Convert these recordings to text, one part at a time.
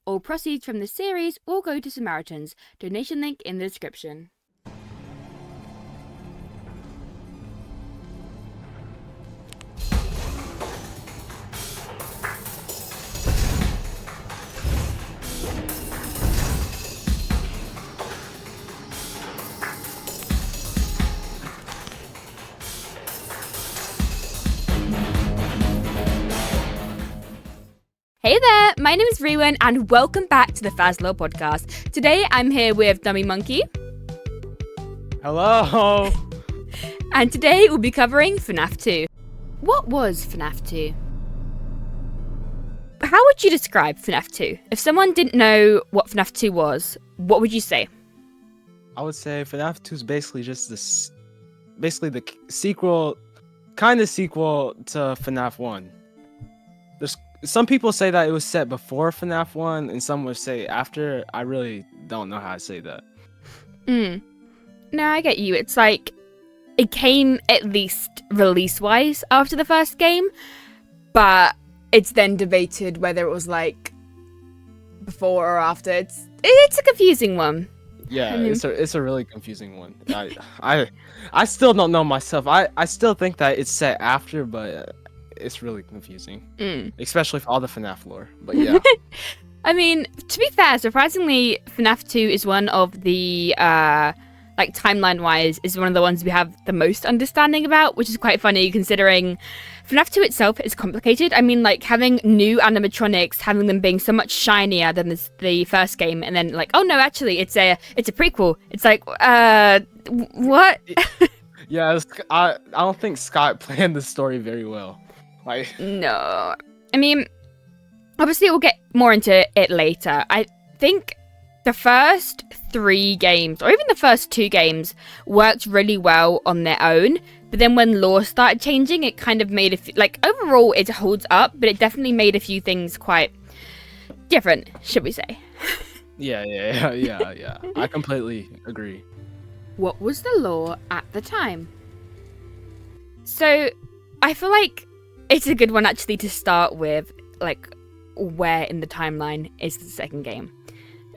All proceeds from this series will go to Samaritans. Donation link in the description. Hey there, my name is Rewan and welcome back to the Fazlore Podcast. Today I'm here with DumbyMonkey. Hello! And today we'll be covering FNAF 2. What was FNAF 2? How would you describe FNAF 2? If someone didn't know what FNAF 2 was, what would you say? I would say FNAF 2 is basically just this, basically the sequel, kind of sequel to FNAF 1. There's some people say that it was set before FNAF 1, and some would say after. I really don't know how to say that. No, I get you. It's like, it came at least release-wise after the first game, but it's then debated whether it was like before or after. It's a confusing one. Yeah, it's a really confusing one. I still don't know myself. I still think that it's set after, but it's really confusing, especially for all the FNAF lore. But yeah. I mean, to be fair, surprisingly, FNAF 2 is one of the, like, timeline-wise, is one of the ones we have the most understanding about, which is quite funny considering FNAF 2 itself is complicated. I mean, like, having new animatronics, having them being so much shinier than the first game, and then, like, oh no, actually, it's a prequel. It's like, what? Yeah, I don't think Scott planned the story very well. Like, no. I mean, obviously we'll get more into it later. I think the first 3 games, or even the first 2 games, worked really well on their own. But then when lore started changing, it kind of made overall it holds up, but it definitely made a few things quite different, should we say. Yeah. I completely agree. What was the lore at the time? So, I feel like it's a good one actually to start with, like, where in the timeline is the second game.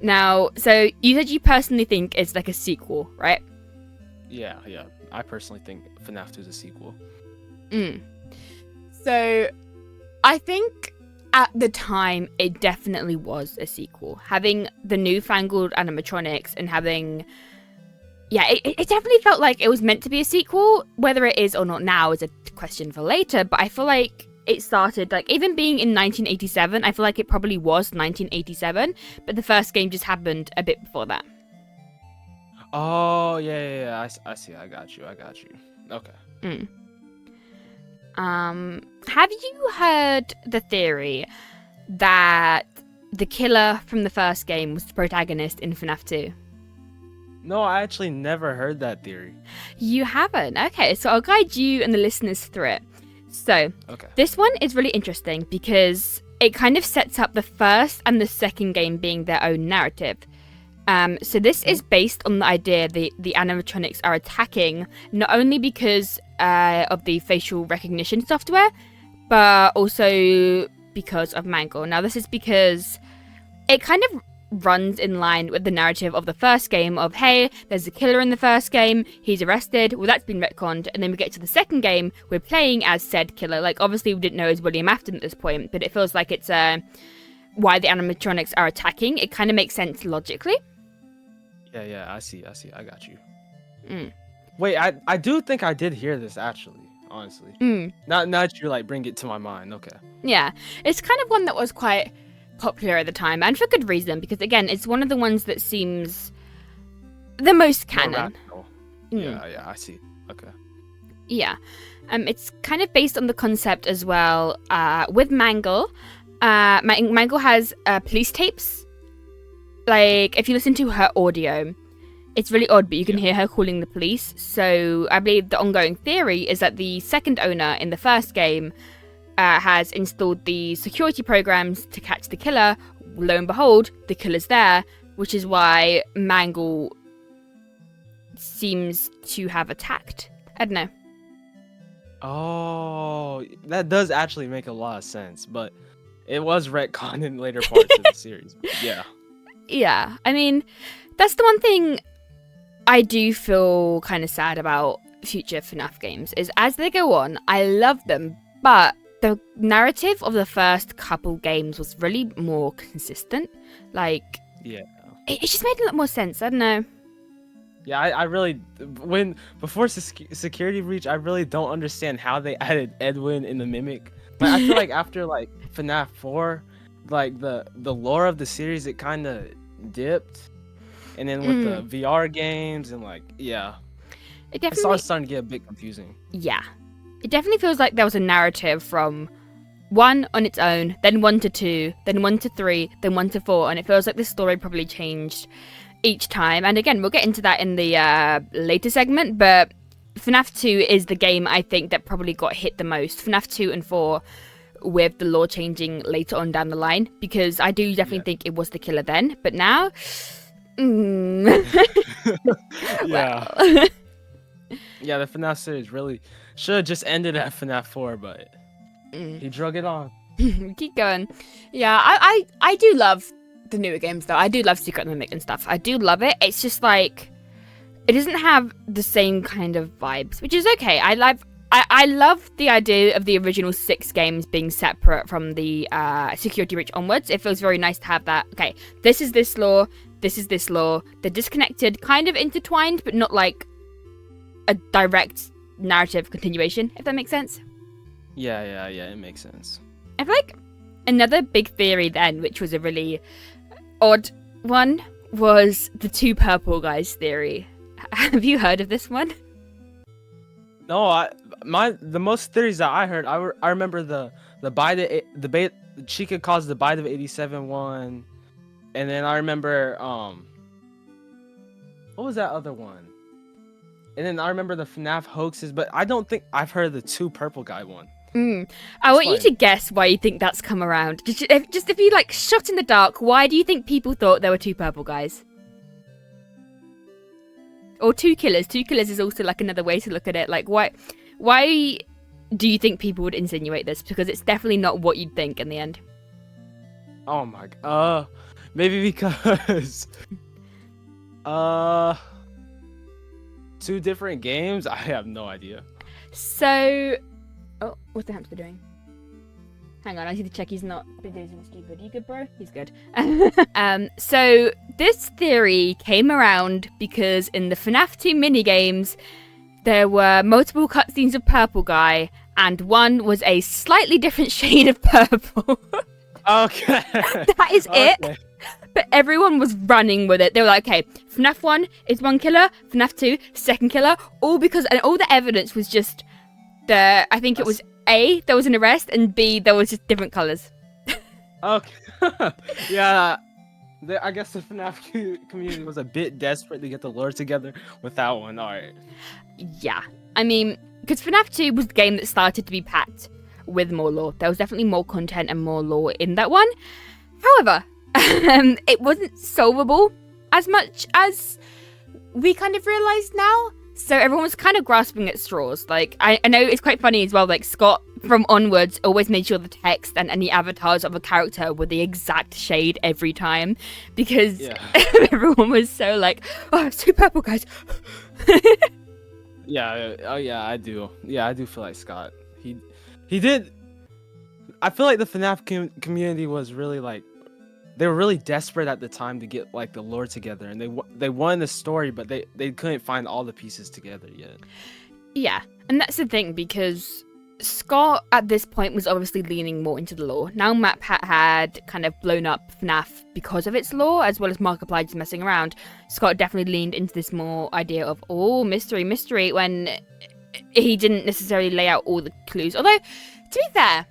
Now, so you said you personally think it's like a sequel, right? Yeah. I personally think FNAF 2 is a sequel. So, I think at the time it definitely was a sequel. Having the newfangled animatronics and having... Yeah, it definitely felt like it was meant to be a sequel. Whether it is or not now is a question for later, but I feel like it started, like, even being in 1987, I feel like it probably was 1987, but the first game just happened a bit before that. Oh, yeah. I see. I got you. Okay. Have you heard the theory that the killer from the first game was the protagonist in FNAF 2? No, I actually never heard that theory. You haven't? Okay, so I'll guide you and the listeners through it. So, This one is really interesting because it kind of sets up the first and the second game being their own narrative. So this is based on the idea the animatronics are attacking not only because of the facial recognition software, but also because of Mangle. Now, this is because it kind of runs in line with the narrative of the first game of, hey, there's a killer in the first game, he's arrested, well, that's been retconned, and then we get to the second game, we're playing as said killer. Like, obviously we didn't know it was William Afton at this point, but it feels like it's why the animatronics are attacking. It kind of makes sense logically. Yeah, I see, I got you. Wait, I do think I did hear this, actually, honestly. Now that you, like, bring it to my mind, okay. Yeah, it's kind of one that was quite popular at the time, and for good reason, because again, it's one of the ones that seems the most canon. Yeah, I see. Okay. Yeah. It's kind of based on the concept as well, with Mangle. Mangle has police tapes. Like, if you listen to her audio, it's really odd, but you can hear her calling the police. So I believe the ongoing theory is that the second owner in the first game has installed the security programs to catch the killer. Lo and behold, the killer's there, which is why Mangle seems to have attacked. I don't know. Oh, that does actually make a lot of sense. But it was retconned in later parts of the series. Yeah. Yeah, I mean, that's the one thing I do feel kind of sad about future FNAF games, is as they go on, I love them, but the narrative of the first couple games was really more consistent. Like, yeah, it just made a lot more sense. I don't know. Yeah, I really, before Security Breach, I really don't understand how they added Edwin in the Mimic. But I feel like after like FNAF 4, like the lore of the series, it kind of dipped, and then with the VR games and like it definitely starting to get a bit confusing. Yeah, it definitely feels like there was a narrative from 1 on its own, then 1 to 2, then 1 to 3, then 1 to 4, and it feels like the story probably changed each time. And again, we'll get into that in the later segment, but FNAF 2 is the game I think that probably got hit the most. FNAF 2 and 4 with the lore changing later on down the line, because I do definitely think it was the killer then, but now Yeah, the FNAF series really should have just ended at FNAF 4, but he drug it on. Keep going. Yeah, I do love the newer games though. I do love Secret Mimic and stuff. I do love it. It's just like it doesn't have the same kind of vibes, which is okay. I love the idea of the original 6 games being separate from the Security Breach onwards. It feels very nice to have that. Okay, this is this lore, this is this lore. They're disconnected, kind of intertwined, but not like a direct narrative continuation, if that makes sense. Yeah, it makes sense. I feel like another big theory then, which was a really odd one, was the 2 purple guys theory. Have you heard of this one? No, the most theories that I heard, I remember the Chica caused the bite of 87 one, and then I remember what was that other one? And then I remember the FNAF hoaxes, but I don't think I've heard the 2 purple guy one. I want you to guess why you think that's come around. Just if you like shot in the dark, why do you think people thought there were 2 purple guys? Or 2 killers. 2 killers is also like another way to look at it. Like why do you think people would insinuate this? Because it's definitely not what you'd think in the end. Oh my god. Maybe because 2 different games? I have no idea. So oh, what's the hamster doing? Hang on, I need to check he's not doing stupid. You good, bro? He's good. So this theory came around because in the FNAF 2 minigames, there were multiple cutscenes of Purple Guy, and one was a slightly different shade of purple. Okay. That is it. But everyone was running with it. They were like, okay, FNAF 1 is 1 killer, FNAF 2, 2nd killer, all the evidence was just I think it was A, there was an arrest, and B, there was just different colours. Okay. Yeah. I guess the FNAF community was a bit desperate to get the lore together with that one. Alright. Yeah. I mean, because FNAF 2 was the game that started to be packed with more lore. There was definitely more content and more lore in that one. However, it wasn't solvable as much as we kind of realised now. So everyone was kind of grasping at straws. Like, I know it's quite funny as well, like Scott from onwards always made sure the text and any avatars of a character were the exact shade every time, because everyone was so like, oh, it's 2 purple guys. Yeah, oh yeah, I do. Yeah, I do feel like Scott. He did. I feel like the FNAF community was really like, they were really desperate at the time to get like the lore together, and they wanted the story, but they couldn't find all the pieces together yet. Yeah, and that's the thing, because Scott at this point was obviously leaning more into the lore. Now MatPat had kind of blown up FNAF because of its lore, as well as Markiplier just messing around. Scott definitely leaned into this more idea of, oh, mystery, when he didn't necessarily lay out all the clues. Although, to be fair,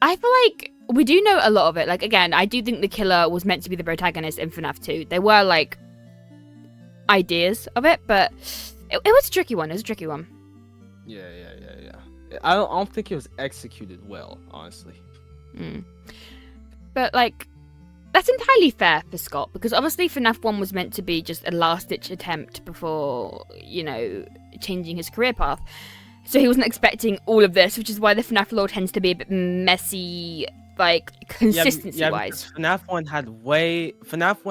I feel like we do know a lot of it. Like, again, I do think the killer was meant to be the protagonist in FNAF 2. There were, like, ideas of it, but it was a tricky one. It was a tricky one. Yeah. I don't think it was executed well, honestly. But, like, that's entirely fair for Scott, because obviously FNAF 1 was meant to be just a last-ditch attempt before, you know, changing his career path. So he wasn't expecting all of this, which is why the FNAF lore tends to be a bit messy like consistency wise. FNAF 1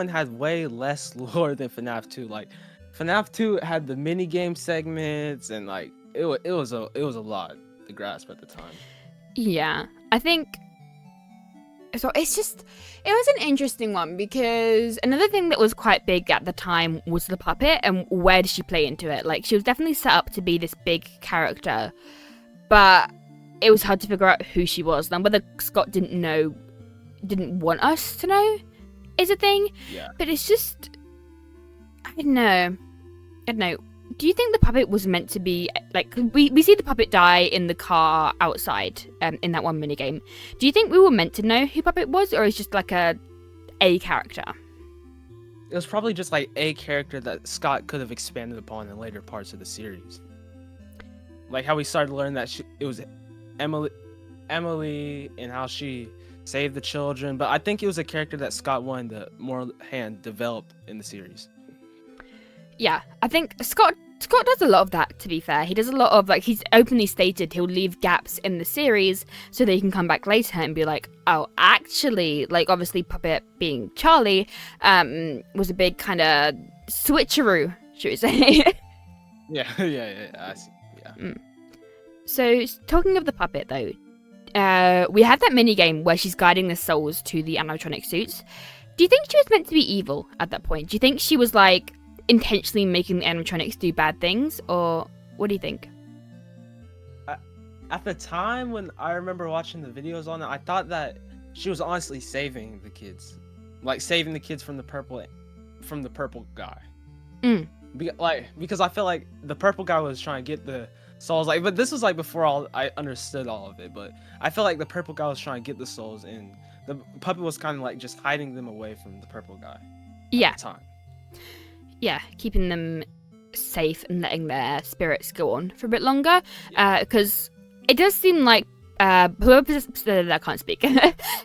had way less lore than FNAF 2. Like FNAF 2 had the mini game segments and like it was a lot to grasp at the time. Yeah, I think so. It was an interesting one because another thing that was quite big at the time was the puppet and where did she play into it. Like she was definitely set up to be this big character, but it was hard to figure out who she was. Then whether Scott didn't want us to know is a thing. Yeah. But it's just, I don't know. Do you think the puppet was meant to be, like, we see the puppet die in the car outside in that one minigame. Do you think we were meant to know who Puppet was, or is just like a character? It was probably just like a character that Scott could have expanded upon in later parts of the series. Like how we started to learn that it was Emily and how she saved the children. But I think it was a character that Scott wanted to more develop in the series. Yeah, I think Scott does a lot of that, to be fair. He does a lot of, like, he's openly stated he'll leave gaps in the series so that he can come back later and be like, oh, actually, like, obviously Puppet being Charlie was a big kind of switcheroo, should we say. Yeah, I see, yeah. So, talking of the puppet, though, we have that minigame where she's guiding the souls to the animatronic suits. Do you think she was meant to be evil at that point? Do you think she was, like, intentionally making the animatronics do bad things, or what do you think? At the time when I remember watching the videos on it, I thought that she was honestly saving the kids, like saving the kids from the purple guy. Because I feel like the purple guy was trying to get the souls, like, but this was like before I understood all of it. But I feel like the purple guy was trying to get the souls, and the puppet was kind of like just hiding them away from the purple guy. At the time. Yeah, keeping them safe and letting their spirits go on for a bit longer. Because it does seem like whoever I can't speak.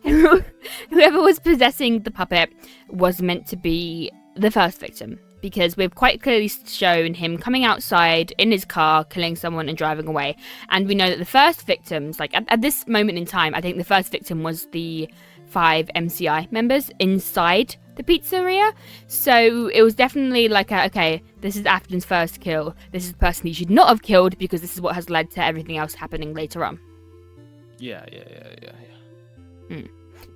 Whoever was possessing the puppet was meant to be the first victim. Because we've quite clearly shown him coming outside in his car, killing someone and driving away. And we know that the first victims, like at this moment in time, I think the first victim was the 5 MCI members inside the pizzeria. So it was definitely like, okay, this is Afton's first kill. This is the person he should not have killed because this is what has led to everything else happening later on. Yeah.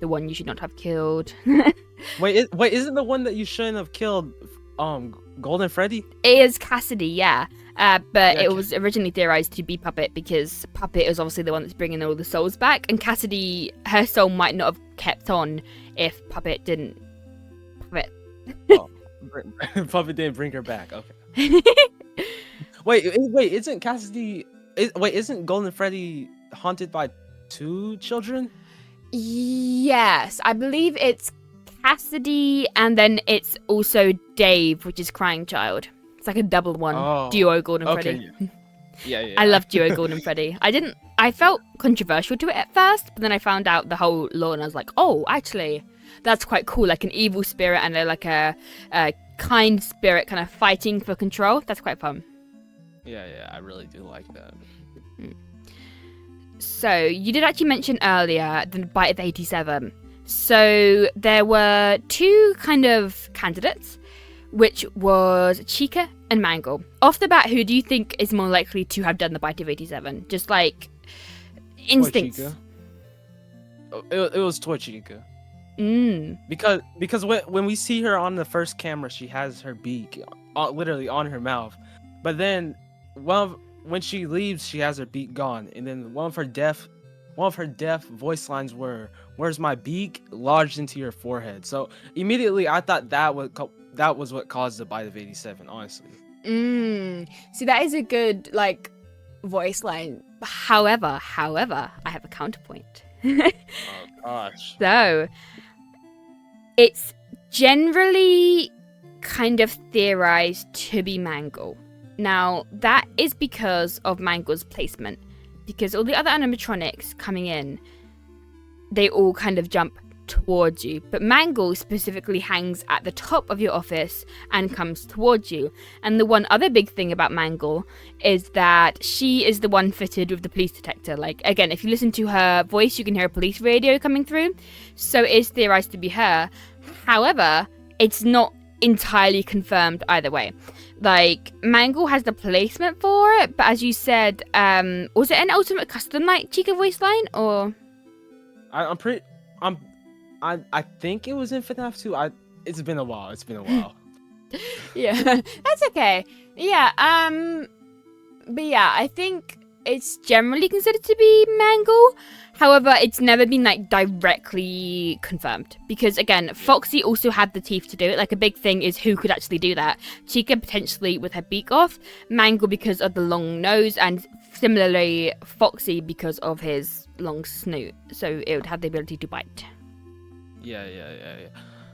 The one you should not have killed. Wait, isn't the one that you shouldn't have killed Golden Freddy? It is Cassidy, yeah. But it was originally theorized to be Puppet because Puppet is obviously the one that's bringing all the souls back, and Cassidy, her soul might not have kept on if Puppet didn't. Puppet didn't bring her back. Okay. Wait, isn't Cassidy? Isn't Golden Freddy haunted by 2 children? Yes, I believe it's Cassidy, and then it's also Dave, which is Crying Child. It's like a double one. Duo Golden Freddy. Yeah. I love Duo Golden Freddy. I felt controversial to it at first, but then I found out the whole lore and I was like, oh, actually, that's quite cool. Like an evil spirit and a kind spirit kind of fighting for control. That's quite fun. Yeah, I really do like that. So, you did actually mention earlier the Bite of 87. So, there were 2 kind of candidates, which was Chica and Mangle. Off the bat, who do you think is more likely to have done the Bite of 87? Just like instincts. It was Toy Chica. Because when we see her on the first camera, she has her beak literally on her mouth. But then when she leaves, she has her beak gone. And then one of her deaf voice lines were, "Where's my beak?" lodged into your forehead. So immediately I thought that was what caused the Bite of 87, honestly. See, that is a good, like, voice line. However, I have a counterpoint. Oh, gosh. So, it's generally kind of theorized to be Mangle. Now, that is because of Mangle's placement. Because all the other animatronics coming in, they all kind of jump towards you, but Mangle specifically hangs at the top of your office and comes towards you. And the one other big thing about Mangle is that she is the one fitted with the police detector. Like, again, if you listen to her voice, you can hear a police radio coming through, so it is theorized to be her. However, it's not entirely confirmed either way. Like, Mangle has the placement for it, but as you said, was it an Ultimate Custom like Chica voice line, or? I think it was in FNAF 2. It's been a while. Yeah, that's okay. Yeah, but yeah, I think it's generally considered to be Mangle. However, it's never been like directly confirmed because, again, Foxy also had the teeth to do it. Like, a big thing is who could actually do that. Chica potentially with her beak off, Mangle because of the long nose, and similarly Foxy because of his long snoot, so it would have the ability to bite. Yeah.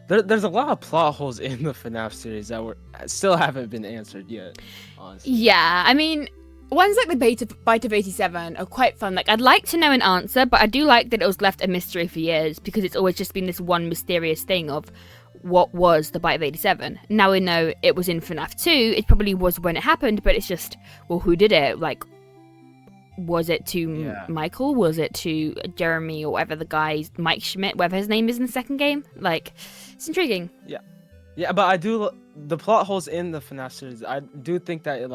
There's a lot of plot holes in the FNAF series that still haven't been answered yet, honestly. Yeah, I mean, ones like the Bite of 87 are quite fun. Like, I'd like to know an answer, but I do like that it was left a mystery for years because it's always just been this one mysterious thing of what was the Bite of 87. Now we know it was in FNAF 2. It probably was when it happened, but it's just, well, who did it? Like, was it to Michael? Was it to Jeremy or whatever the guy's Mike Schmidt, whatever his name is in the second game? Like, it's intriguing. Yeah, but I do the plot holes in the FNAF series. I do think that it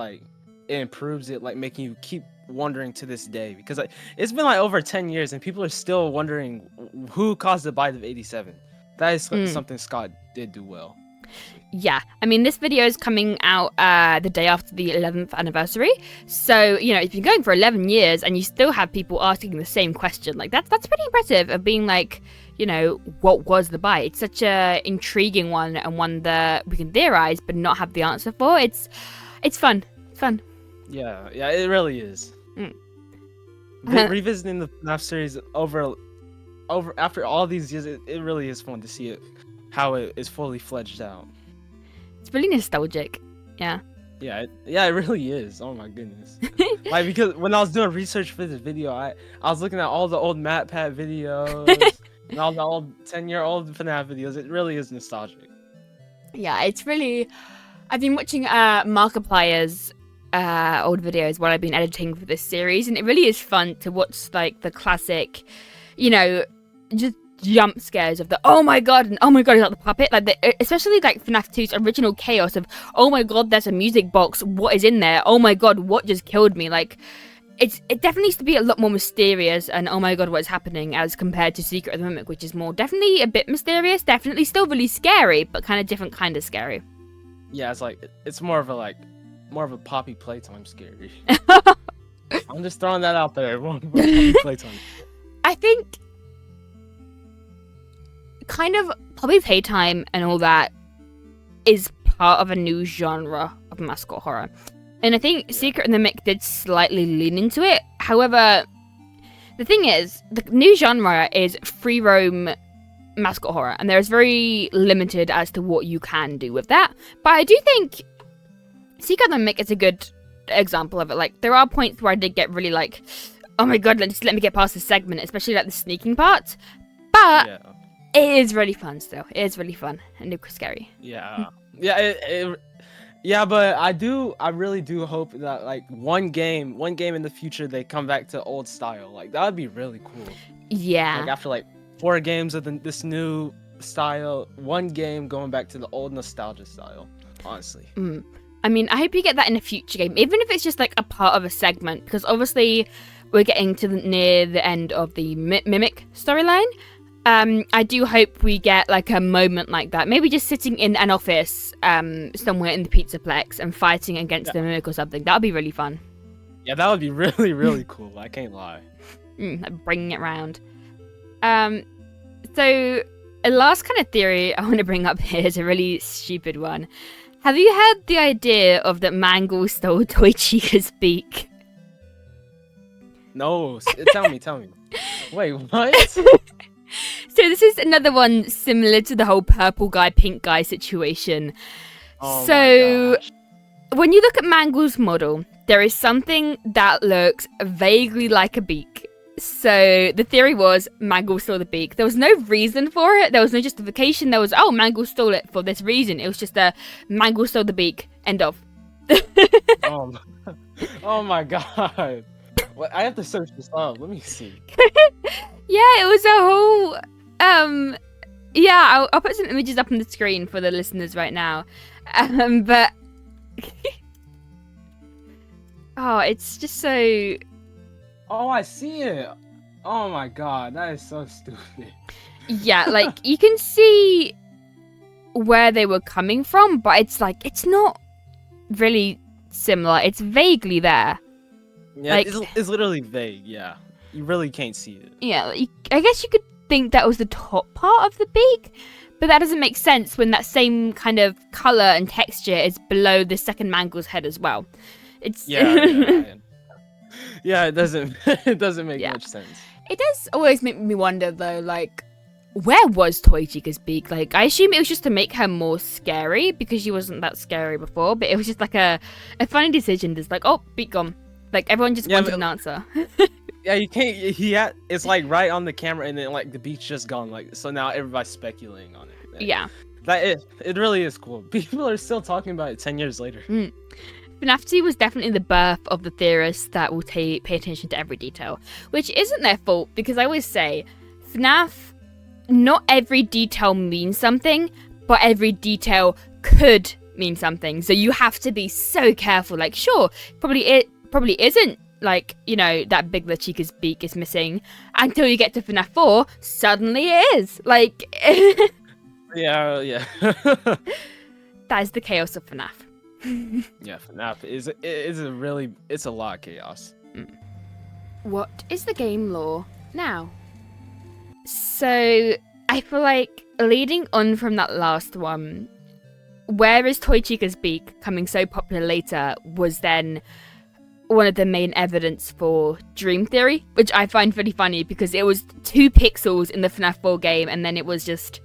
improves it, like making you keep wondering to this day because it's been like over 10 years and people are still wondering who caused the Bite of 87. That is something Scott did do well. Yeah, I mean, this video is coming out the day after the 11th anniversary, so, you know, it's been going for 11 years and you still have people asking the same question. Like, that's pretty impressive, of being like, you know, what was the bite? It's such a intriguing one, and one that we can theorize but not have the answer for. It's fun. It's fun. Yeah, it really is. Revisiting the FNAF series over after all these years, it really is fun to see it, how it is fully fledged out. It's really nostalgic. Yeah, it really is. Oh my goodness. Like, because when I was doing research for this video, I was looking at all the old MatPat videos and all the old 10-year-old FNAF videos. It really is nostalgic. Yeah, it's really... I've been watching Markiplier's old videos while I've been editing for this series, and it really is fun to watch, like, the classic, you know, just jump scares of the oh my god, is that the puppet? Like, especially like FNAF 2's original chaos of, oh my god, there's a music box, what is in there? Oh my god, what just killed me? Like, it definitely needs to be a lot more mysterious and oh my god, what is happening, as compared to Secret of the Mimic, which is more definitely a bit mysterious, definitely still really scary, but kind of different kind of scary. Yeah, it's more of a Poppy Playtime scary. I'm just throwing that out there. Poppy Playtime. I think kind of Poppy Playtime and all that is part of a new genre of mascot horror. And I think Secret of the Mimic did slightly lean into it. However, the thing is, the new genre is free roam mascot horror, and there's very limited as to what you can do with that. But I do think Secret of the Mimic is a good example of it. Like, there are points where I did get really like, oh my god, just let me get past this segment, especially like the sneaking part. But it is really fun still. It is really fun and scary. Yeah, but I really do hope that like one game in the future they come back to old style. Like, that would be really cool. Yeah. Like, after like 4 games of this new style, one game going back to the old nostalgia style. Honestly. I mean, I hope you get that in a future game, even if it's just like a part of a segment, because obviously we're getting to near the end of the Mimic storyline. I do hope we get like a moment like that, maybe just sitting in an office somewhere in the Pizzaplex and fighting against the Mimic or something. That would be really fun. Yeah, that would be really, really cool. I can't lie. Bringing it round. So a last kind of theory I want to bring up here is a really stupid one. Have you heard the idea of that Mangle stole Toy Chica's beak? No, tell me. Wait, what? So this is another one similar to the whole purple guy, pink guy situation. Oh so when you look at Mangle's model, there is something that looks vaguely like a beak So the theory was Mangle stole the beak. There was no reason for it. There was no justification. There was, Mangle stole it for this reason. It was just a Mangle stole the beak. End of. Oh my god. Well, I have to search this up. Let me see. Yeah, it was a whole yeah, I'll put some images up on the screen for the listeners right now. But it's just so. Oh, I see it. Oh my god, that is so stupid. Yeah, like you can see where they were coming from, but it's like it's not really similar. It's vaguely there. Yeah, like, it's literally vague. Yeah, you really can't see it. Yeah, I guess you could think that was the top part of the beak, but that doesn't make sense when that same kind of color and texture is below the second Mangle's head as well. It's yeah, it doesn't make much sense. It does always make me wonder though, like, where was Toy Chica's beak? Like, I assume it was just to make her more scary because she wasn't that scary before, but it was just like a funny decision. Just like, beak gone. Like everyone just wanted an answer. Yeah, you can't. It's like right on the camera, and then like the beak's just gone. Like so now everybody's speculating on it. Yeah, it really is cool. People are still talking about it 10 years later. FNAF 2 was definitely the birth of the theorists that will pay attention to every detail, which isn't their fault because I always say, FNAF, not every detail means something, but every detail could mean something. So you have to be so careful. Like, sure, it probably isn't. Like, you know, that Big La Chica's beak is missing until you get to FNAF 4, suddenly it is. Like, yeah. That is the chaos of FNAF. Yeah, FNAF it's a lot of chaos. What is the game lore now? So, I feel like leading on from that last one, where is Toy Chica's beak coming so popular later was then one of the main evidence for Dream Theory, which I find really funny because it was 2 pixels in the FNAF 4 game and then it was just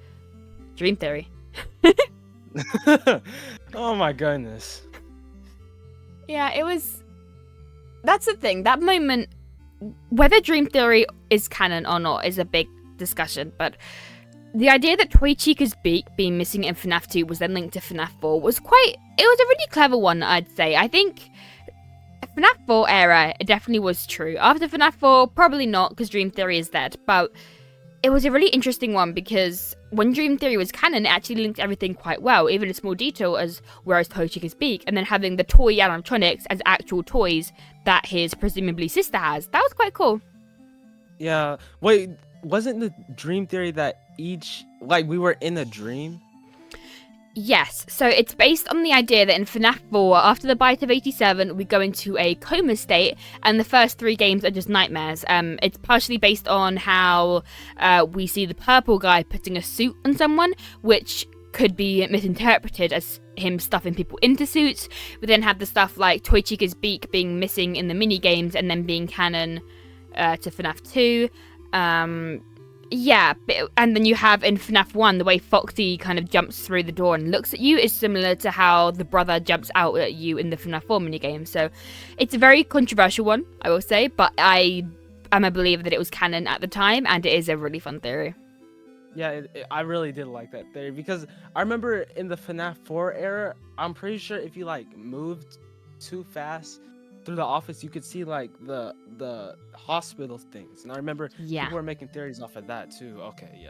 Dream Theory. Oh my goodness. Yeah, it was. That's the thing. That moment, whether Dream Theory is canon or not, is a big discussion. But the idea that Toy Chica's beak being missing in FNAF 2 was then linked to FNAF 4 was a really clever one, I'd say. I think FNAF 4 era, it definitely was true. After FNAF 4, probably not, because Dream Theory is dead. But it was a really interesting one because when Dream Theory was canon, it actually linked everything quite well, even a small detail as where is Toy Chica's beak, and then having the toy animatronics as actual toys that his presumably sister has. That was quite cool. Yeah. Wait, wasn't the Dream Theory that we were in a dream? Yes, so it's based on the idea that in FNAF 4, after the bite of 87, we go into a coma state, and the first 3 games are just nightmares. It's partially based on how we see the purple guy putting a suit on someone, which could be misinterpreted as him stuffing people into suits. We then have the stuff like Toy Chica's beak being missing in the mini games and then being canon to FNAF 2. Yeah, and then you have in FNAF 1, the way Foxy kind of jumps through the door and looks at you is similar to how the brother jumps out at you in the FNAF 4 minigame. So it's a very controversial one, I will say, but I am a believer that it was canon at the time, and it is a really fun theory. Yeah, I really did like that theory, because I remember in the FNAF 4 era, I'm pretty sure if you, like, moved too fast through the office, you could see like the hospital things, and I remember people were making theories off of that too. Okay,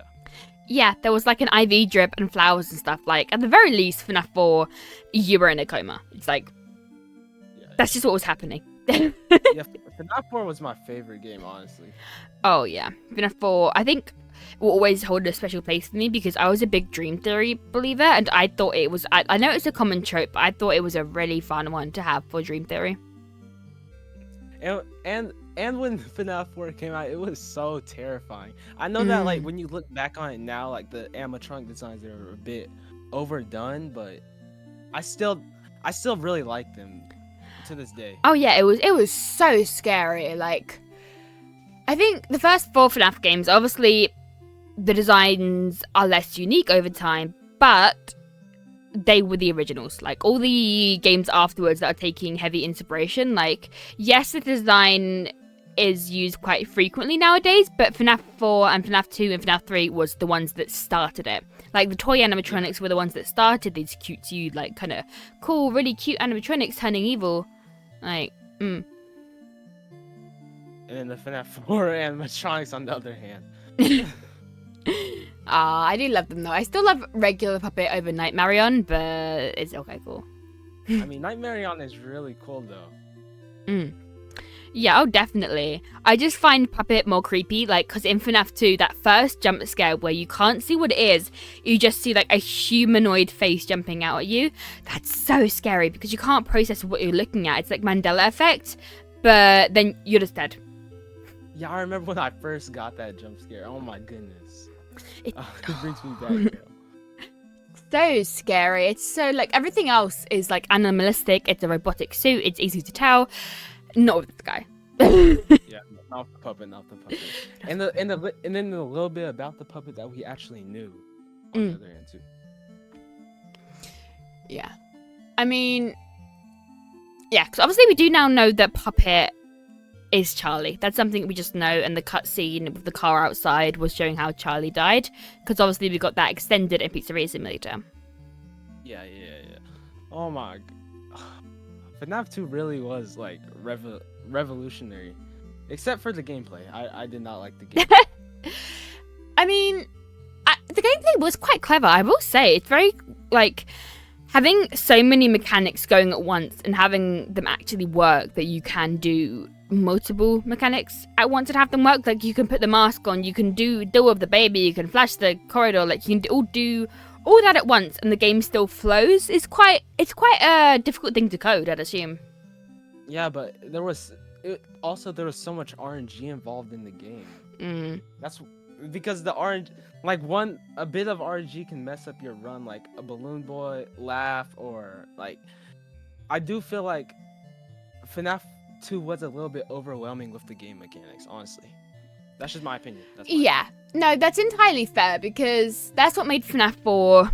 yeah, there was like an IV drip and flowers and stuff. Like at the very least, FNAF 4, you were in a coma. It's like that's just what was happening. Yeah, FNAF 4 was my favorite game, honestly. Oh yeah, FNAF 4, I think, will always hold a special place for me because I was a big Dream Theory believer, and I thought it was. I know it's a common trope, but I thought it was a really fun one to have for Dream Theory. And when FNAF 4 came out, it was so terrifying. I know that like when you look back on it now, like the animatronic designs are a bit overdone, but I still really like them to this day. Oh yeah, it was so scary. Like I think the first 4 FNAF games, obviously the designs are less unique over time, but they were the originals. Like all the games afterwards that are taking heavy inspiration, like yes, the design is used quite frequently nowadays, but FNAF 4 and FNAF 2 and FNAF 3 was the ones that started it. Like, the toy animatronics were the ones that started these cutesy, like, kind of cool, really cute animatronics turning evil. Like, And then the FNAF 4 animatronics, on the other hand. I do love them, though. I still love regular Puppet over Nightmarion, but it's okay, cool. I mean, Nightmarion is really cool, though. Yeah, oh, definitely. I just find Puppet more creepy, like, because in FNAF 2, that first jump scare where you can't see what it is, you just see, like, a humanoid face jumping out at you. That's so scary, because you can't process what you're looking at. It's like Mandela effect, but then you're just dead. Yeah, I remember when I first got that jump scare. Oh my goodness. It brings me back. So scary. It's so, like, everything else is, like, animalistic. It's a robotic suit. It's easy to tell. Not with this guy. Yeah, not the puppet. And then a little bit about the puppet that we actually knew. On the other hand, too. Yeah. I mean, yeah, because obviously we do now know that Puppet is Charlie. That's something we just know, and the cutscene with the car outside was showing how Charlie died, because obviously we got that extended in Pizzeria Simulator. Yeah. Oh my. FNAF 2 really was, like, revolutionary. Except for the gameplay. I did not like the gameplay. I mean, the gameplay was quite clever, I will say. It's very, like, having so many mechanics going at once and having them actually work, that you can do multiple mechanics at once and have them work. Like, you can put the mask on, you can do Deal with the Baby, you can flash the corridor, like, you can do all that at once and the game still flows. It's quite a difficult thing to code, I'd assume. Yeah, but there was so much RNG involved in the game. That's because the RNG, like, a bit of RNG can mess up your run, like a Balloon Boy laugh, or like, I do feel like FNAF 2 was a little bit overwhelming with the game mechanics, honestly. That's just my opinion. No, that's entirely fair, because that's what made FNAF 4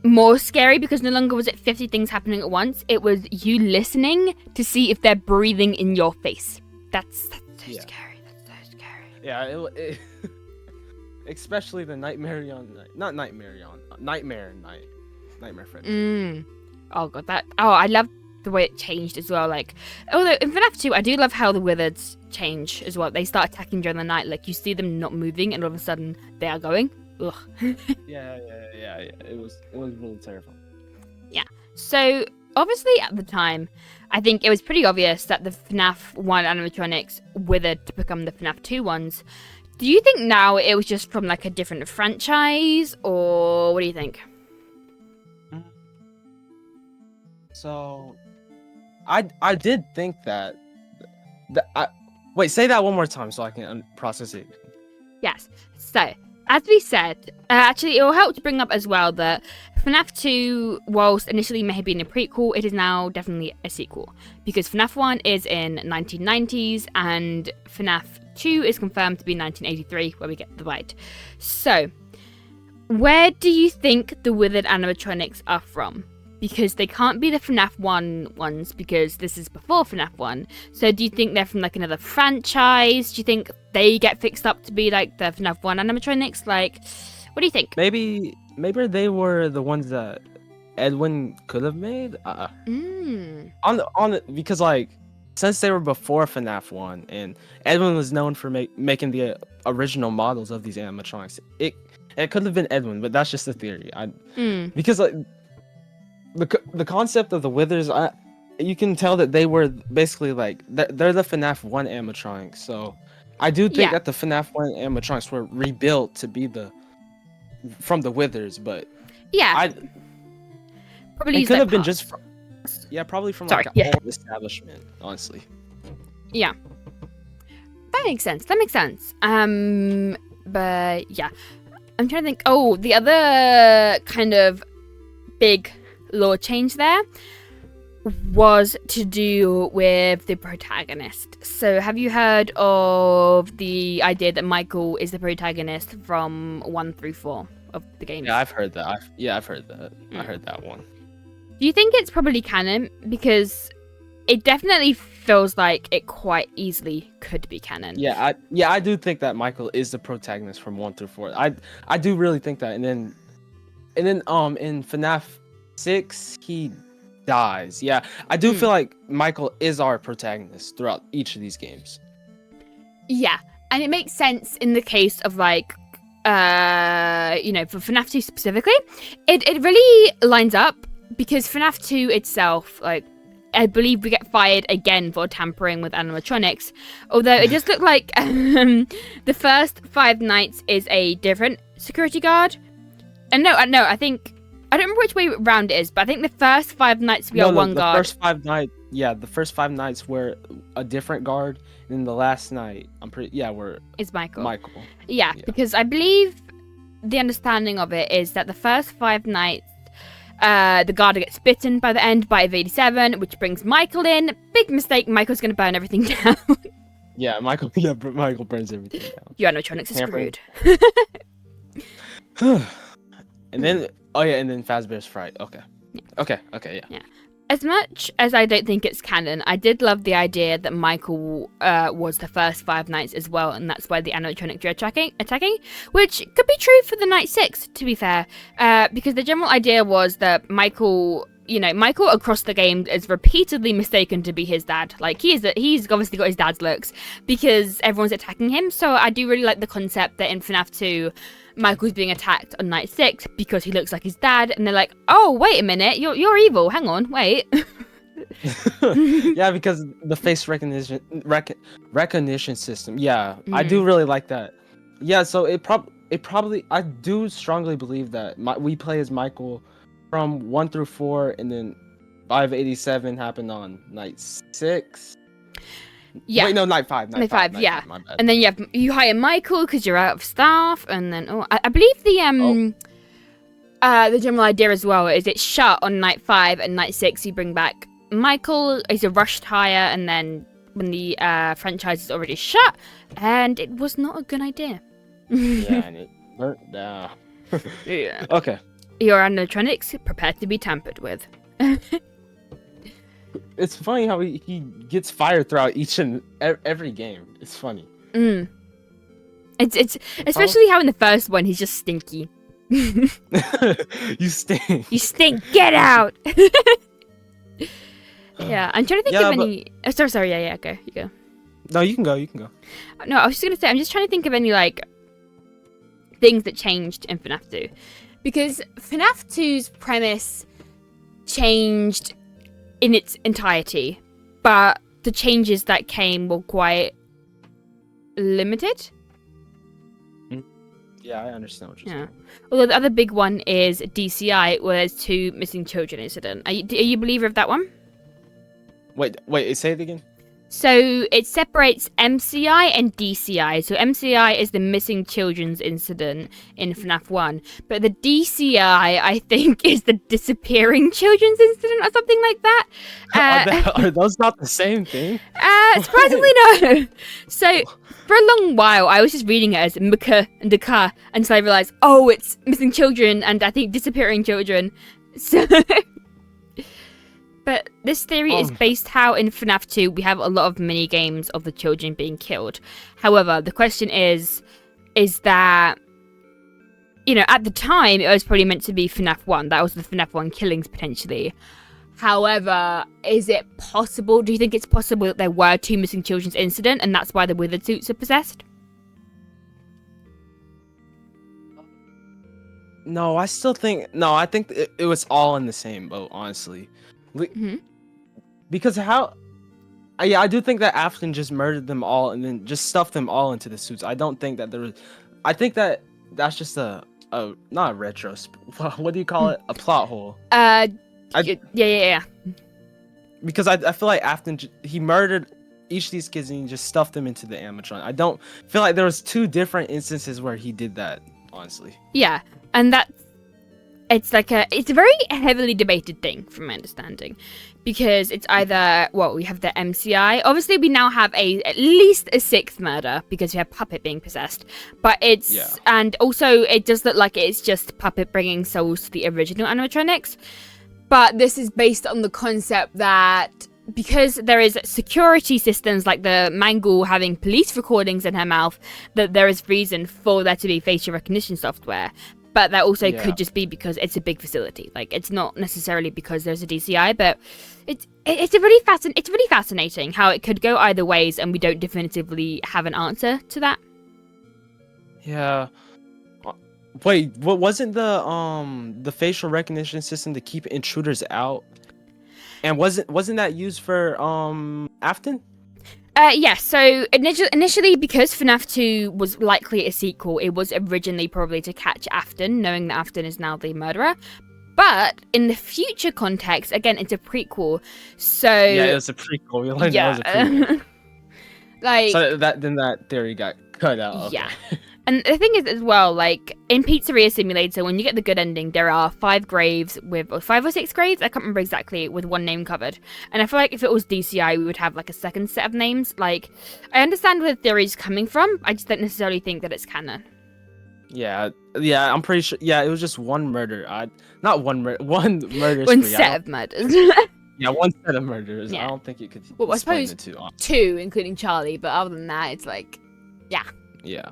more scary, because no longer was it 50 things happening at once. It was you listening to see if they're breathing in your face. That's so scary. That's so scary. Yeah, especially the Nightmare Freddy. Oh god, I love the way it changed as well. Like, although in FNAF 2, I do love how the wizards change as well. They start attacking during the night. Like, you see them not moving, and all of a sudden they are going. Ugh. Yeah. It was really terrifying. Yeah. So obviously at the time, I think it was pretty obvious that the FNAF 1 animatronics withered to become the FNAF 2 ones. Do you think now it was just from, like, a different franchise, or what do you think? So, I did think that. Wait, say that one more time so I can process it. Yes. So, as we said, actually, it will help to bring up as well that FNAF 2, whilst initially may have been a prequel, it is now definitely a sequel. Because FNAF 1 is in 1990s, and FNAF 2 is confirmed to be 1983, where we get the light. So, where do you think the withered animatronics are from? Because they can't be the FNAF 1 ones, because this is before FNAF 1. So do you think they're from, like, another franchise? Do you think they get fixed up to be, like, the FNAF 1 animatronics? Like, what do you think? Maybe they were the ones that Edwin could have made? Because, like, since they were before FNAF 1, and Edwin was known for making the original models of these animatronics, it could have been Edwin, but that's just a theory. Because, like, the concept of the withers, you can tell that they were basically, like, they're the FNAF 1 animatronics. So I do think that the FNAF 1 animatronics were rebuilt to be from the withers, but probably it could have been just from, probably from like an old establishment, honestly. Yeah, that makes sense. But yeah, I'm trying to think. Oh, the other kind of big lore change there was to do with the protagonist. So have you heard of the idea that Michael is the protagonist from 1 through 4 of the game? Yeah, I've heard that. I've heard that. I heard that one. Do you think it's probably canon? Because it definitely feels like it quite easily could be canon. I do think that Michael is the protagonist from 1 through 4. I do really think that. And then in FNAF 6 he dies. Yeah, I do feel like Michael is our protagonist throughout each of these games. Yeah, and it makes sense in the case of like for FNAF 2 specifically. It really lines up because FNAF 2 itself, like, I believe we get fired again for tampering with animatronics. Although it does look like the first 5 nights is a different security guard. And no, I think, I don't remember which way round it is, but I think the first 5 nights we are one guard. The first 5 nights were a different guard, and then the last night, it's Michael. Yeah, because I believe the understanding of it is that the first 5 nights, the guard gets bitten by the end by 87, which brings Michael in. Big mistake. Michael's going to burn everything down. Yeah, Michael burns everything down. Your animatronics are screwed. and then Fazbear's Fright. Okay. Yeah. Okay, yeah. As much as I don't think it's canon, I did love the idea that Michael was the first 5 nights as well, and that's why the animatronics are attacking, which could be true for the night 6, to be fair, because the general idea was that Michael across the game is repeatedly mistaken to be his dad. Like, he's obviously got his dad's looks because everyone's attacking him, so I do really like the concept that in FNAF 2, Michael's being attacked on night 6 because he looks like his dad, and they're like, oh, wait a minute, you're evil, hang on, wait. Yeah, because the face recognition system, I do really like that. Yeah, so it probably, I do strongly believe that we play as Michael from 1 through 4, and then 587 happened on night 6. Yeah. Wait, no, night 5. Night 5, yeah. My bad. And then you hire Michael because you're out of staff, and then I believe the general idea as well is it's shut on night 5, and night 6 you bring back Michael. It's a rushed hire, and then when the franchise is already shut, and it was not a good idea. Yeah, and it burnt down. Yeah. Okay. Your animatronics prepared to be tampered with. It's funny how he gets fired throughout each and every game. It's funny. It's especially how in the first one he's just stinky. You stink. You stink. Get out. Yeah, I'm trying to think of any. Oh, sorry. Yeah. Go. You go. No, you can go. No, I was just gonna say I'm just trying to think of any like things that changed in FNAF 2, because FNAF 2's premise changed in its entirety, but the changes that came were quite limited. Yeah, I understand what you're saying. Although the other big one is DCI, where there's 2 missing children incident. Are you a believer of that one? Wait, say it again. So it separates MCI and DCI. So MCI is the missing children's incident in FNAF 1. But the DCI, I think, is the disappearing children's incident or something like that. Are those not the same thing? Surprisingly, no. So for a long while, I was just reading it as Mka and Daka until I realised, oh, it's missing children and I think disappearing children. So... But this theory is based how in FNAF 2 we have a lot of mini games of the children being killed. However, the question is that, at the time it was probably meant to be FNAF 1. That was the FNAF 1 killings potentially. However, is it possible? Do you think it's possible that there were 2 missing children's incident and that's why the withered suits are possessed? No, I think it was all in the same boat, honestly. Because I do think that Afton just murdered them all and then just stuffed them all into the suits. I don't think that I think that that's just a not a retro. What do you call it? A plot hole. Yeah. Because I feel like Afton he murdered each of these kids and he just stuffed them into the animatronic. I don't feel like there was 2 different instances where he did that. Honestly. Yeah, and it's a very heavily debated thing from my understanding, because it's either, we have the MCI. Obviously, we now have at least a 6th murder because we have Puppet being possessed. But and also it does look like it's just Puppet bringing souls to the original animatronics. But this is based on the concept that because there is security systems like the Mangle having police recordings in her mouth, that there is reason for there to be facial recognition software. But that also could just be because it's a big facility. Like, it's not necessarily because there's a DCI, but it's really fascinating how it could go either ways, and we don't definitively have an answer to that. Yeah. Wait, what wasn't the facial recognition system to keep intruders out? And wasn't that used for Afton? Yeah, so initially, because FNAF 2 was likely a sequel, it was originally probably to catch Afton, knowing that Afton is now the murderer. But in the future context, again, it's a prequel, so... Yeah, it was a prequel. We learned it was a prequel. Like... So that theory got cut out. Okay. Yeah. And the thing is, as well, like, in Pizzeria Simulator, when you get the good ending, there are 5 graves or 5 or 6 graves, I can't remember exactly, with one name covered. And I feel like if it was DCI, we would have, like, a second set of names. Like, I understand where the theory's coming from, I just don't necessarily think that it's canon. Yeah, I'm pretty sure. Yeah, it was just one murder. One murder. One set of murders. Yeah, one set of murders. Yeah. I don't think it could. Well, I suppose 2, including Charlie, but other than that, it's like, yeah. Yeah.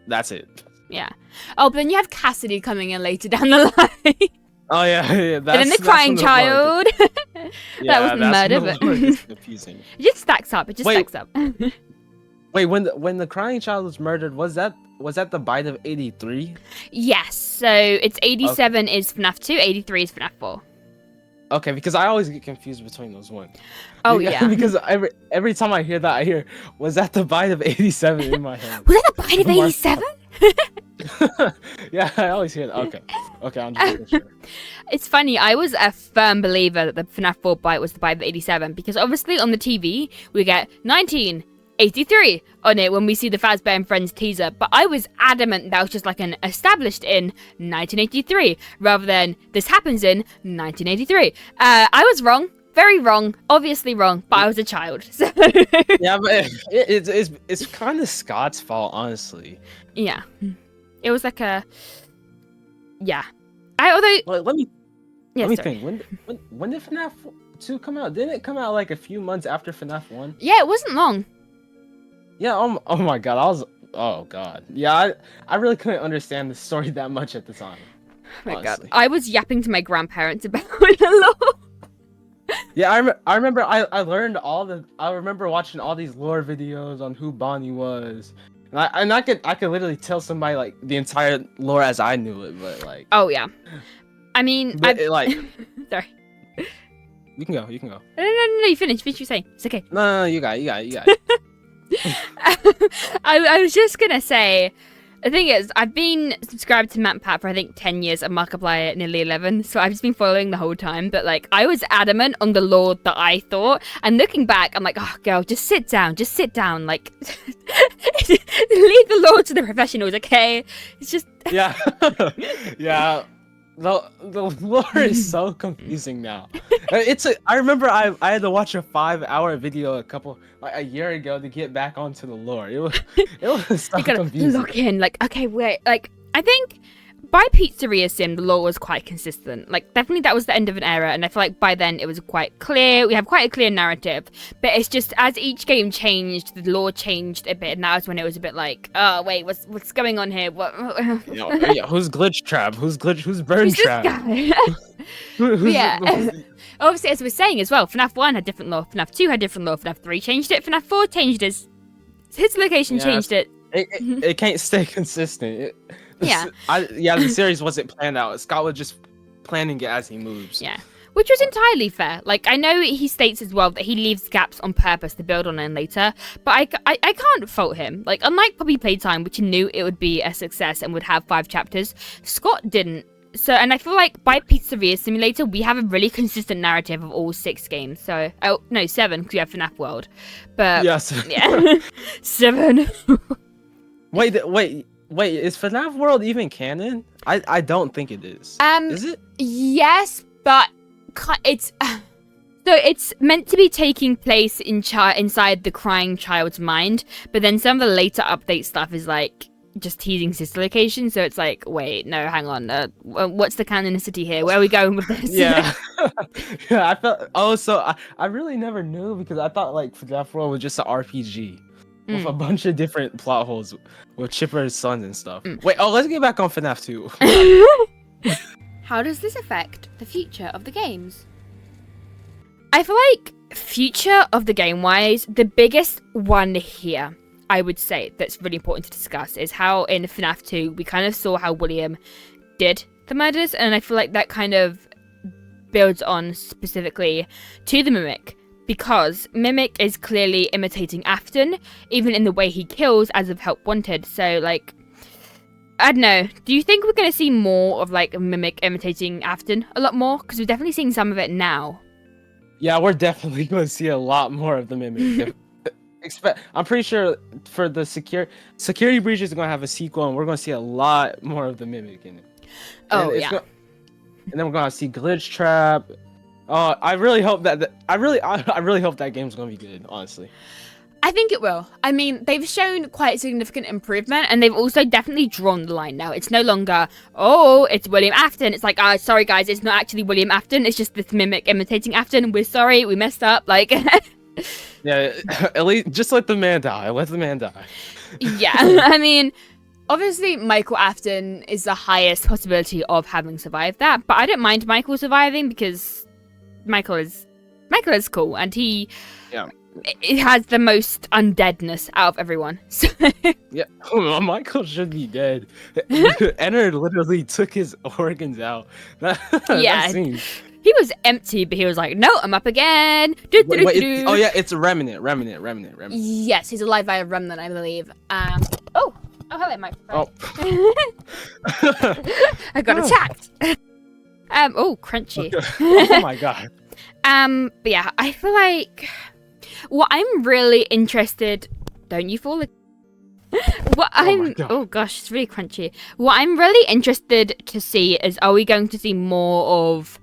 That's it. Yeah. Oh, but then you have Cassidy coming in later down the line. Oh yeah. And then the crying child. That wasn't murder, but confusing. It just stacks up. Stacks up. Wait, when the crying child was murdered, was that the bite of 83? Yes. So it's 87 is FNAF 2, 83 is FNAF 4. Okay, because I always get confused between those ones. Oh yeah. Because every time I hear that, I hear, was that the bite of 87 in my head? Was that the bite of 87? Yeah, I always hear that. Okay, I'm just making sure. It's funny, I was a firm believer that the FNAF 4 bite was the bite of 87, because obviously on the TV, we get 1983 on it when we see the Fazbear and Friends teaser, but I was adamant that was just like an established in 1983, rather than this happens in 1983. I was wrong. Very wrong, obviously wrong, but I was a child. So. Yeah, but it's kind of Scott's fault, honestly. Yeah, it was like a Let me think. When did FNAF 2 come out? Didn't it come out like a few months after FNAF 1? Yeah, it wasn't long. Yeah. Oh my god. Oh god. Yeah. I really couldn't understand the story that much at the time. Oh my god. I was yapping to my grandparents about it a lot. Yeah, I remember I learned I remember watching all these lore videos on who Bonnie was. And I could literally tell somebody like the entire lore as I knew it, but like. Oh yeah. I mean, sorry. You can go. No, you finish what you're saying. It's okay. No, you got it. I was just gonna say, the thing is, I've been subscribed to MatPat for I think 10 years and Markiplier at nearly 11, so I've just been following the whole time, but like, I was adamant on the lore that I thought, and looking back, I'm like, oh girl, just sit down, like, leave the lore to the professionals, okay? It's just... Yeah. Yeah. The lore is so confusing now. I remember I had to watch a 5-hour video a year ago to get back onto the lore. It was so confusing. Look in, like, okay, wait, like, I think by Pizzeria Sim, the lore was quite consistent. Like, definitely that was the end of an era, and I feel like by then it was quite clear. We have quite a clear narrative, but it's just as each game changed, the lore changed a bit, and that was when it was a bit like, oh wait, what's going on here? What? Yeah, who's Glitch Trap? Who's Burn Trap? Yeah. Obviously, as we were saying as well, FNAF 1 had different lore, FNAF 2 had different lore, FNAF 3 changed it, FNAF 4 changed his location changed it. It can't stay consistent. Yeah. The series wasn't planned out. Scott was just planning it as he moves. Yeah. Which was entirely fair. Like, I know he states as well that he leaves gaps on purpose to build on in later, but I can't fault him. Like, unlike Puppy Playtime, which knew it would be a success and would have 5 chapters, Scott didn't. So, and I feel like by Pizzeria Simulator, we have a really consistent narrative of all 6 games. So, 7, because we have FNAF World. But, yes. Yeah. 7. Wait, is FNAF World even canon? I don't think it is. Is it? Yes, but it's... So it's meant to be taking place inside the crying child's mind, but then some of the later update stuff is like, just teasing sister location. So it's like, wait, no, hang on. What's the canonicity here? Where are we going with this? Yeah. Yeah, I felt. Oh, so I really never knew because I thought like FNAF World was just an RPG with a bunch of different plot holes with Chipper's sons and stuff. Wait, let's get back on FNAF 2. How does this affect the future of the games? I feel like future of the game wise, the biggest one here, I would say, that's really important to discuss is how in FNAF 2 we kind of saw how William did the murders, and I feel like that kind of builds on specifically to the Mimic, because Mimic is clearly imitating Afton, even in the way he kills as of Help Wanted. So like, I don't know, do you think we're going to see more of like Mimic imitating Afton a lot more? Because we're definitely seeing some of it now. Yeah, we're definitely going to see a lot more of the Mimic. I'm pretty sure for the security breach is going to have a sequel, and we're going to see a lot more of the Mimic in it. Oh, yeah. And then we're going to see Glitch Trap. I really hope that I really hope that game's going to be good, honestly. I think it will. I mean, they've shown quite significant improvement. And they've also definitely drawn the line now. It's no longer, oh, it's William Afton. It's like, sorry guys, it's not actually William Afton. It's just this Mimic imitating Afton. We're sorry, we messed up. Like, yeah, at least just let the man die. Let the man die. Yeah, I mean, obviously Michael Afton is the highest possibility of having survived that. But I don't mind Michael surviving because Michael is cool, and he it has the most undeadness out of everyone. So yeah, Michael should be dead. Ennard literally took his organs out. Yeah, that scene. He was empty, but he was like, "No, I'm up again." Wait, it's a remnant. Yes, he's alive by a remnant, I believe. Oh, hello, microphone. Oh. I got attacked. Crunchy. Oh my god. But yeah, I feel like what I'm really interested. Don't you fall? Oh gosh, it's really crunchy. What I'm really interested to see is, are we going to see more of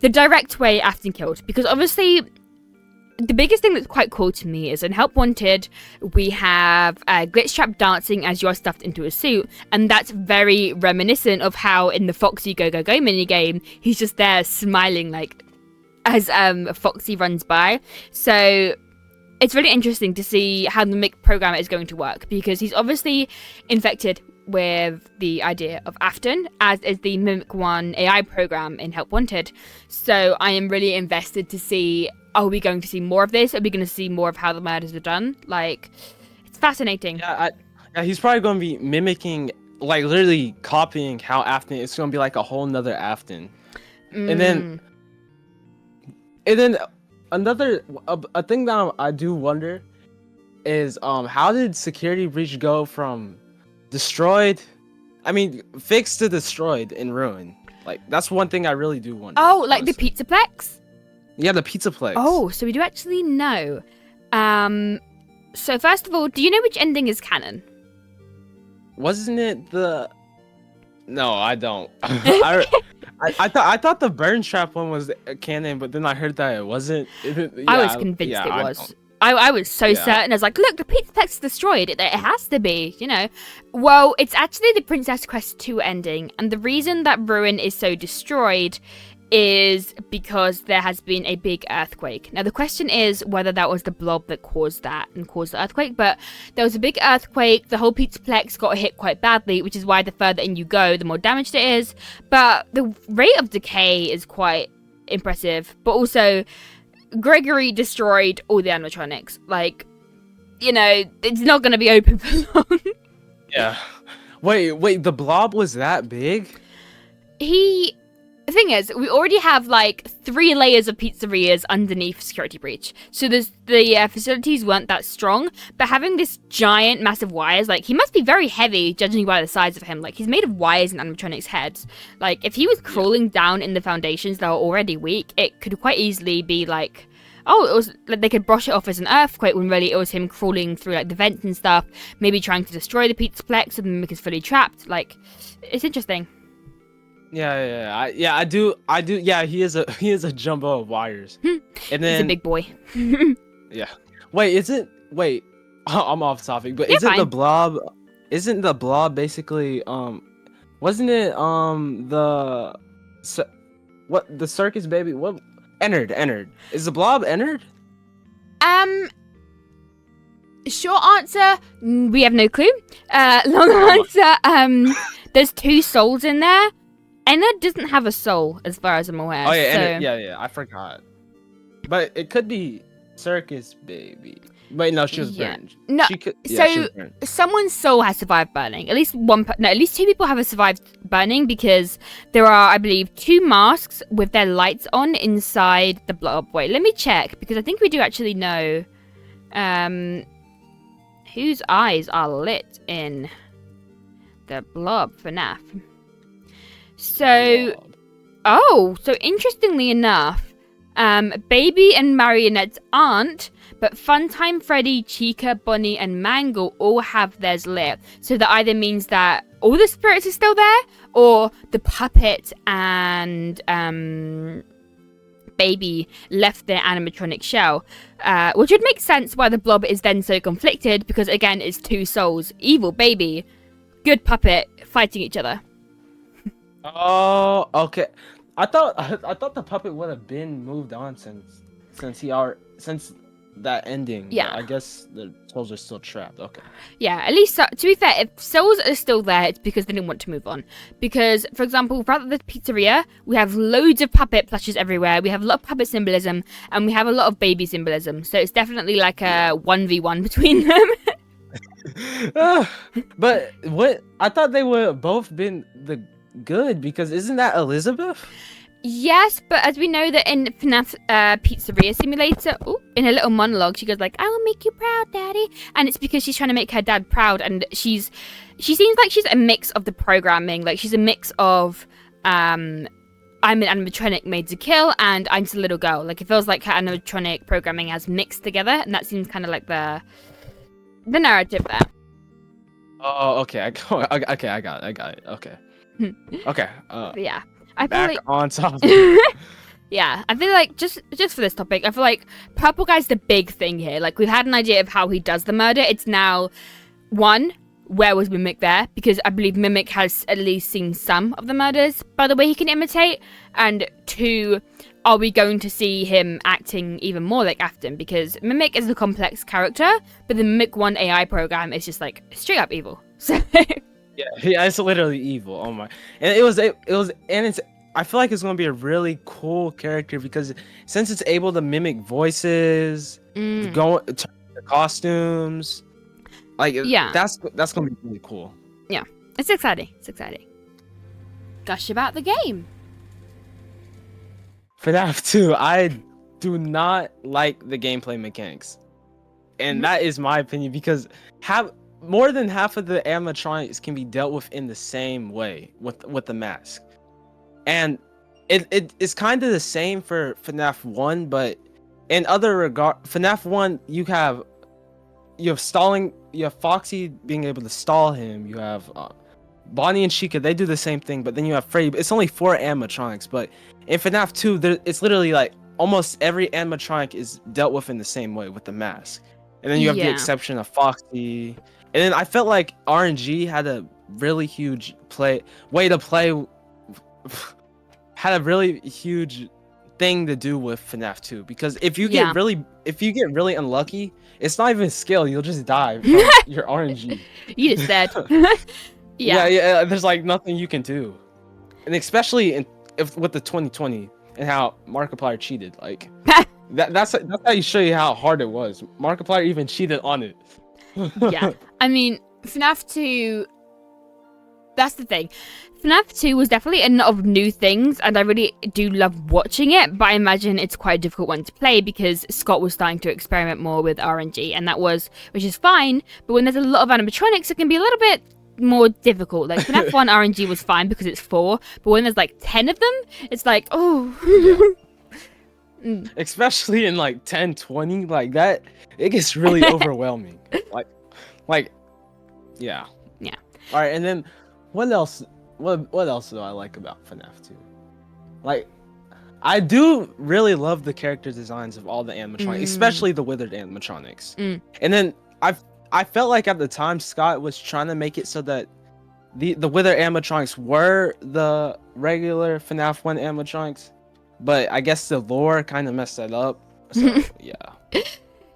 the direct way Afton killed? Because obviously, the biggest thing that's quite cool to me is in Help Wanted, we have Glitch Trap dancing as you're stuffed into a suit, and that's very reminiscent of how in the Foxy Go Go Go minigame, he's just there smiling like as Foxy runs by. So it's really interesting to see how the Mimic programmer is going to work, because he's obviously infected with the idea of Afton, as is the Mimic One AI program in Help Wanted. So I am really invested to see, are we going to see more of this? Are we going to see more of how the murders are done? Like, it's fascinating. Yeah, he's probably going to be mimicking, like literally copying how Afton, it's going to be like a whole nother Afton. And then another a thing that I do wonder is how did security breach go from fixed to destroyed in ruin? Like, that's one thing I really do wonder. Oh, like honestly. The Pizzaplex? Yeah, the Pizzaplex. Oh, so we do actually know. So first of all, do you know which ending is canon? Wasn't it the... No, I don't. I thought the burn trap one was canon, but then I heard that it wasn't. I was convinced it was. I was so certain. I was like, look, the Pizzaplex is destroyed. It has to be, you know. Well, it's actually the Princess Quest 2 ending, and the reason that Ruin is so destroyed is because there has been a big earthquake. Now, the question is whether that was the blob that caused that and caused the earthquake, but there was a big earthquake. The whole Pizzaplex got hit quite badly, which is why the further in you go, the more damaged it is. But the rate of decay is quite impressive. But also, Gregory destroyed all the animatronics. Like, you know, it's not going to be open for long. Yeah. Wait, the blob was that big? The thing is, we already have like 3 layers of pizzerias underneath security breach, so the facilities weren't that strong. But having this giant, massive wires, like, he must be very heavy, judging by the size of him. Like, he's made of wires and animatronics' heads. Like, if he was crawling down in the foundations that are already weak, it could quite easily be like, oh, it was like they could brush it off as an earthquake when really it was him crawling through like the vents and stuff, maybe trying to destroy the Pizzaplex so the Mimic is fully trapped. Like, it's interesting. I do. Yeah, he is a jumbo of wires. And then he's a big boy. Yeah. Wait, I'm off topic, but is it the blob? isn't the blob basically wasn't it the circus baby? What Ennard? Is the blob Ennard? Short answer, we have no clue. Long answer, there's 2 souls in there. Ennard doesn't have a soul, as far as I'm aware. Oh yeah, so... Ennard, yeah, I forgot. But it could be circus baby. Wait, no, she was burned. No, she so was burned. Someone's soul has survived burning. At least at least 2 people have survived burning because there are, I believe, 2 masks with their lights on inside the blob. Wait, let me check because I think we do actually know whose eyes are lit in the blob FNAF. So, so interestingly enough, Baby and Marionette's aren't. But Funtime, Freddy, Chica, Bonnie, and Mangle all have theirs lit. So that either means that all the spirits are still there, or the puppet and Baby left their animatronic shell. Which would make sense why the blob is then so conflicted, because again, it's 2 souls. Evil Baby, good puppet, fighting each other. Oh, okay. I thought the puppet would have been moved on since that ending. Yeah. I guess the souls are still trapped. Okay. Yeah, at least, to be fair, if souls are still there, it's because they didn't want to move on. Because, for example, throughout the pizzeria, we have loads of puppet plushes everywhere. We have a lot of puppet symbolism, and we have a lot of baby symbolism. So it's definitely like a 1v1 between them. But what? I thought they would have both been the good, because isn't that Elizabeth? Yes, but as we know that in FNAF Pizzeria Simulator, in a little monologue, she goes like, "I will make you proud, Daddy," and it's because she's trying to make her dad proud, and she seems like she's a mix of the programming, like she's a mix of I'm an animatronic made to kill, and I'm just a little girl. Like it feels like her animatronic programming has mixed together, and that seems kind of like the narrative there. Oh, okay, I got it. Okay. Okay. Yeah. I feel back like... on topic. Yeah, I feel like just for this topic, I feel like Purple Guy's the big thing here. Like we've had an idea of how he does the murder. It's now 1, where was Mimic there? Because I believe Mimic has at least seen some of the murders by the way he can imitate. And 2, are we going to see him acting even more like Afton? Because Mimic is a complex character, but the Mimic 1 AI program is just like straight up evil. So. Yeah, it's literally evil. Oh my! And I feel like it's gonna be a really cool character because since it's able to mimic voices, turn the costumes, like that's gonna be really cool. Yeah, it's exciting. Gush about the game. FNAF 2, I do not like the gameplay mechanics, and that is my opinion because more than half of the animatronics can be dealt with in the same way with the mask, and it's kind of the same for FNAF 1, but in other regard, FNAF 1 you have stalling, you have Foxy being able to stall him, you have Bonnie and Chica, they do the same thing, but then you have Freddy. It's only 4 animatronics, but in FNAF 2 it's literally like almost every animatronic is dealt with in the same way with the mask, and then you have the exception of Foxy. And then I felt like RNG had a really huge had a really huge thing to do with FNAF 2, because if you get really unlucky, it's not even skill, you'll just die from your RNG. You just dead. Yeah, there's like nothing you can do. And especially with the 2020 and how Markiplier cheated, like that's how you show you how hard it was. Markiplier even cheated on it. Yeah, I mean, FNAF 2, that's the thing. FNAF 2 was definitely a lot of new things, and I really do love watching it, but I imagine it's quite a difficult one to play because Scott was starting to experiment more with RNG, and which is fine, but when there's a lot of animatronics, it can be a little bit more difficult. Like, FNAF 1 RNG was fine because it's 4, but when there's like 10 of them, it's like, oh... Especially in like 10, 20, like that, it gets really overwhelming. Like, yeah. All right, and then what else? What else do I like about FNAF 2? Like, I do really love the character designs of all the animatronics, especially the withered animatronics. And then I felt like at the time Scott was trying to make it so that the Wither animatronics were the regular FNAF 1 animatronics, but I guess the lore kind of messed that up. So yeah.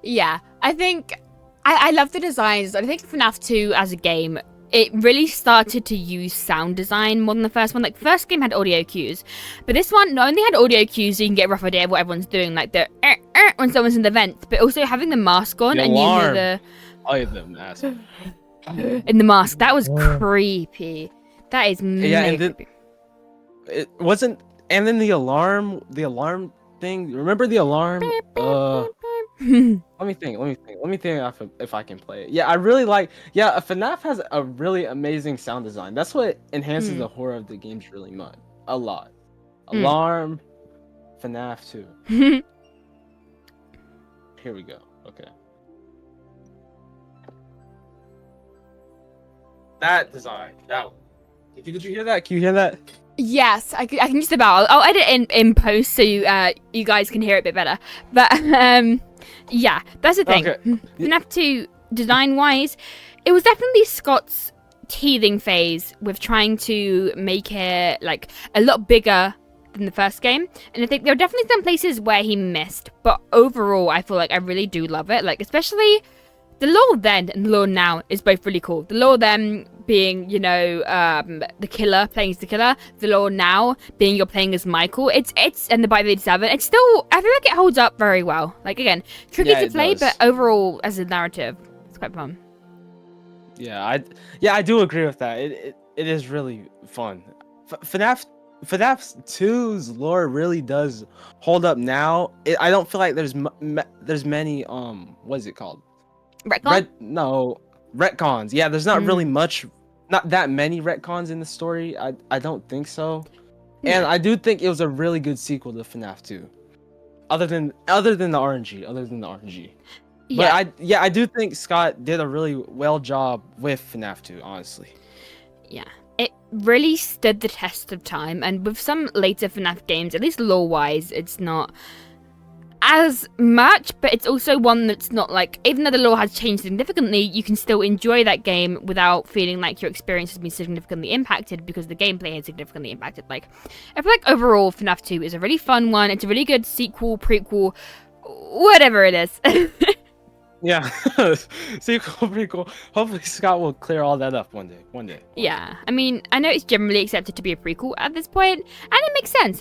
Yeah, I think I love the designs. I think FNAF 2 as a game, it really started to use sound design more than the first one. Like, the first game had audio cues, but this one not only had audio cues so you can get a rough idea of what everyone's doing, like the when someone's in the vent, but also having the mask on and you hear the... Oh, yeah, the mask. In the mask. That was creepy. That is mega creepy. It wasn't... And then the alarm thing. Remember the alarm? Let me think if I can play it. Yeah, I really like... Yeah, FNAF has a really amazing sound design. That's what enhances the horror of the games really much. A lot. Alarm, FNAF 2. Here we go. Okay. That design. That one. Did you hear that? Can you hear that? Yes, I can just about. I'll edit in post so you guys can hear it a bit better. But yeah, that's the thing. Okay. FNAF 2 design-wise, it was definitely Scott's teething phase with trying to make it like a lot bigger than the first game, and I think there are definitely some places where he missed. But overall, I feel like I really do love it. Like, especially the lore then and the lore now is both really cool. The lore then being, you know, the killer, playing as the killer. The lore now being you're playing as Michael. It's and the Bite 87. It's still, I feel like it holds up very well. Like, again, tricky to play, but overall, as a narrative, it's quite fun. Yeah, I do agree with that. It is really fun. FNAF 2's lore really does hold up now. I don't feel like there's many what is it called? Retcons. Yeah, there's not really not that many retcons in the story. I don't think so. And I do think it was a really good sequel to FNAF 2. Other than the RNG. Yeah. But I do think Scott did a really well job with FNAF 2, honestly. Yeah. It really stood the test of time, and with some later FNAF games, at least lore-wise, it's not as much, but it's also one that's not like, even though the lore has changed significantly, you can still enjoy that game without feeling like your experience has been significantly impacted because the gameplay has significantly impacted. Like, I feel like overall FNAF 2 is a really fun one. It's a really good sequel, prequel, whatever it is. Yeah, sequel, prequel. Hopefully Scott will clear all that up one day. Yeah, I mean, I know it's generally accepted to be a prequel at this point, and it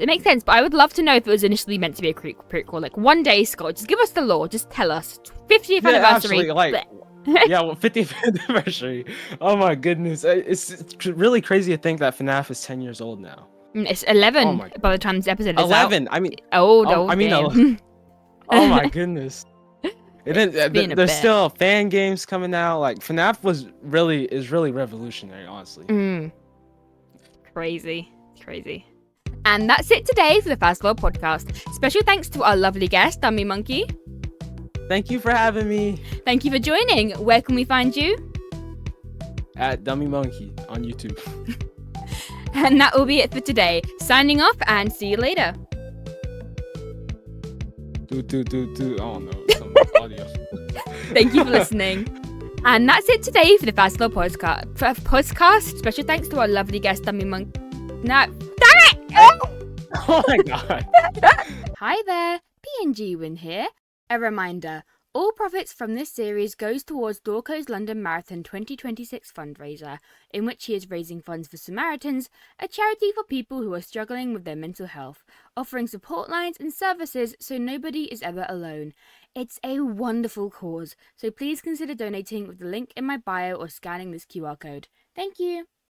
makes sense, but I would love to know if it was initially meant to be a prequel. Like, one day, Scott, just give us the lore, just tell us. 50th anniversary. Like, yeah, well, 50th anniversary. Oh my goodness. It's really crazy to think that FNAF is 10 years old now. It's 11 by the time this episode is 11, out. I mean... Old oh my goodness. And then there's still fan games coming out. Like, FNAF is really revolutionary, honestly. Crazy. And that's it today for the Fazlore Podcast. Special thanks to our lovely guest, DumbyMonkey. Thank you for having me. Thank you for joining. Where can we find you? At DumbyMonkey on YouTube. And that will be it for today. Signing off and see you later. Oh no, some audio. Thank you for listening. And that's it today for the Fazlore Podcast. Special thanks to our lovely guest, DumbyMonkey. No, damn it! Oh my god. Hi there, PNG Win here. A reminder, all profits from this series goes towards Dorco's London Marathon 2026 fundraiser, in which he is raising funds for Samaritans, a charity for people who are struggling with their mental health, offering support lines and services so nobody is ever alone. It's a wonderful cause, so please consider donating with the link in my bio or scanning this QR code. Thank you.